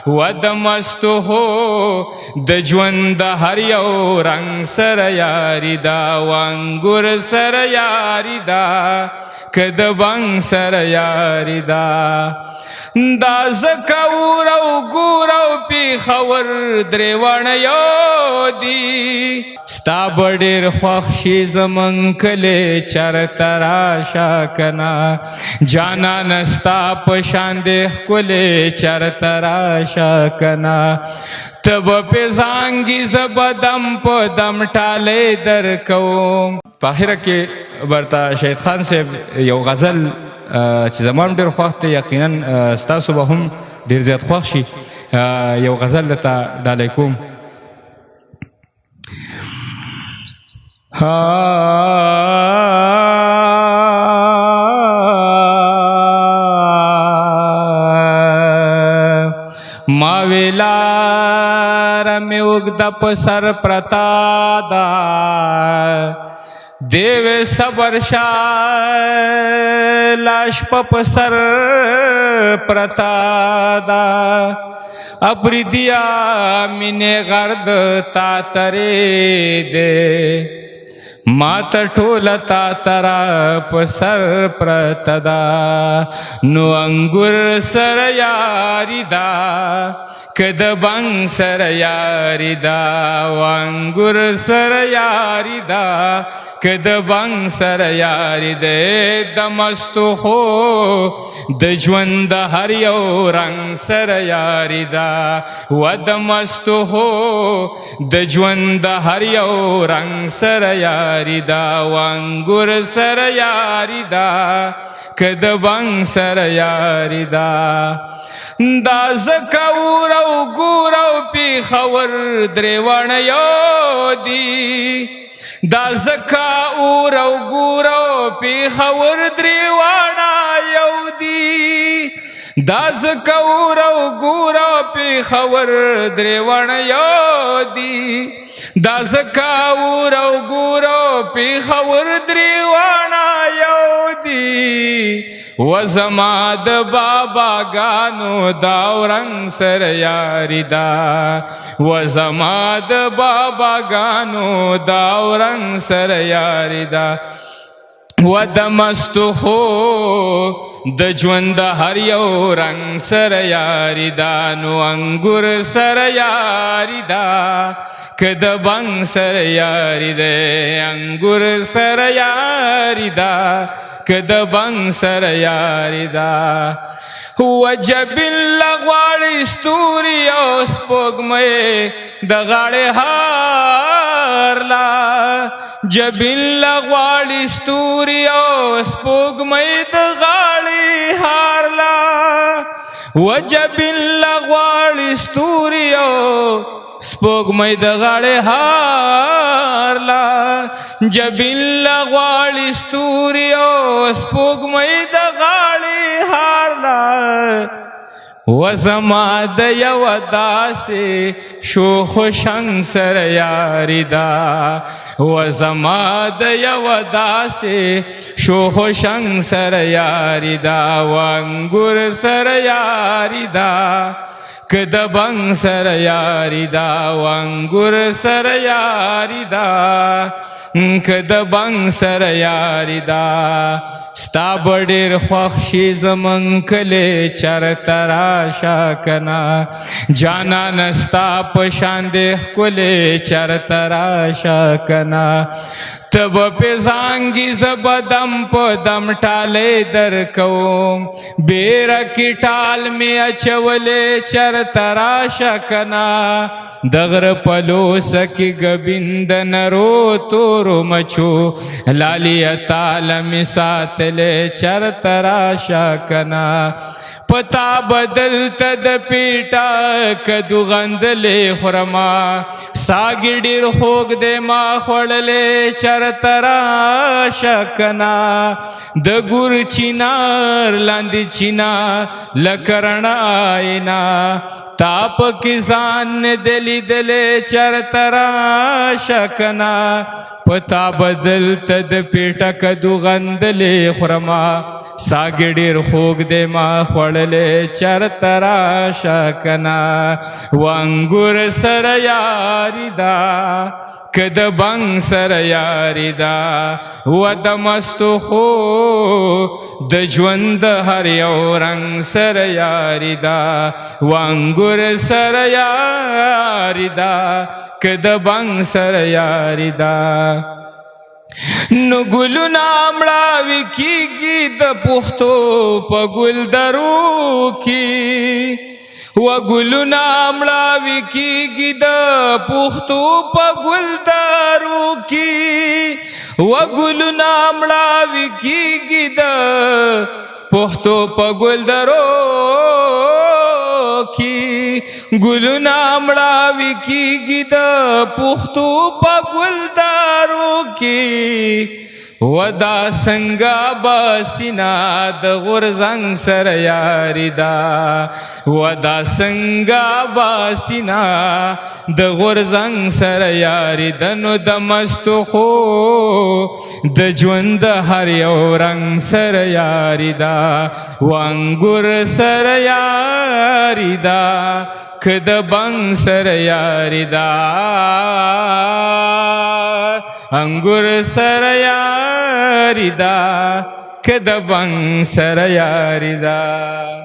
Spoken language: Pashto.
ود مستو هو د ژوند د هر یو رنگ سره یاری دا وانګور سره یاری دا که د بنګ سره یاری دا دا زکه ور او ګور او پیښور درېواړه یو دي ستا به ډېر خوښ شي زمونږ کلی چرته راشه کنه جانانه ستا په شان دې ښکلی چرته راشه کنه ته به پې زانګي زه به دم په دم ټالۍ درکوم. په اخره کې ورته شهید خان صاحب یو غزل چې زما هم ډېر خوښ دی، یقینا ستاسو به هم ډېر زیات خوښ شي، یو غزل درته ډالۍ کوم. ما ویلاره مې اوږده په سر پرتا ده دیو صبر شاه لاش په سر پرتا دا ابریدیا مینه غرد تا ترې دے ما ته ټوله تا ترا په سر پرتا دا نو انګور سره یاری دا که د بنګ سره یاری دا وانګور سره یاری دا که د بنګ سره یاری دی د مستو خو د ژوند د هر یو رنګ سره یاری دا و د مستو خو د ژوند د هر یو رنګ سره یاری دا وانګور سره یاری دا که د بنګ سره یاری دا دا زکه ور او ګور او پیښور درېواړه یو دي دا زکه اور او ګور او پیښور درېواړه یو دي دا زکه اور او ګور او پیښور درېواړه یو دي دا زکه اور او ګور او پیښور درېواړه یو دي و زما د باباګانو دا رنګ سره یاری دا و زما د باباګانو دا رنګ سره یاری دا و د مستو خو د ژوند د هر یو رنګ سره یاری دا نو انګور سره یاری دا که د بنګ سره یاری دی انګور سره یاری دا که د بنګ سره یاری دا وجب لغواړي ستوري او سپوږمۍ د غاړې هار لا جبین لغواړي ستوري او سپوږمۍ د غاړې هار لا وجبین لغواړي ستوري او سپوږمۍ د غاړې هار لا جبین لغواړي ستوري او سپوږمۍ د غاړې هار لا و زما د یو داسې شوخ شنګ سره یاری دا و زما د یو داسې شوخ شنګ سره یاری دا و انګور سره یاری دا که د بنګ سره یاری دا و انګور سره یاری دا که د بنګ سره یاری دا ستا به ډېر خوښ شي زمونږ کلی چرته راشه کنه جانانه ستا په شان دې ښکلی چرته راشه کنه ته به پې زانګي زه به دم په دم ټالۍ درکوم بیره کې ټال مې اچولې چرته راشه کنه د غره په لوسه کې ګبین د نرو تورو مچو لالیه تاله مې ساتلې چرته راشه کنه پتا بدلته د پیټه کدو غندلې خورما ساګي ډېر خوږ دی ما خوړلې چرته راشه کنه د ګور چینار لاندې چینا لکه رڼا اینا تا پکې ځان نه دی لیدلې چرته راشه کنه پتا بدل تد پیټه کدو غندلې خورما ساګ ډېر خوږ دی ما خوړلې چرته راشه کنا وانګور سره یاري ده که د بنګ سره یاري ده و د مستو خو د ژوند هر یو رنګ سره یاري ده وانګور سره یاري ده که د بنګ سره یاري ده نو ګلونه مړاوي کیږي د پښتو په ګلدرو کې و ګلونه مړاوي کیږي د پښتو په ګلدرو کې و ګلونه مړاوي کیږي د پښتو په ګلدرو کې ګلونه مړاوي کیږي د پښتو په ګلدرو کې ودا څنګه باسینا د غورځنګ سره یاري ده ودا څنګه باسینا د غورځنګ سره یاري ده نو د مستو خو د ژوند هر یو رنګ سره یاري ده وانګور سره یاري ده که د بنګ سره یاري ده انګور سره یاري ده که د بنګ سره یاري ده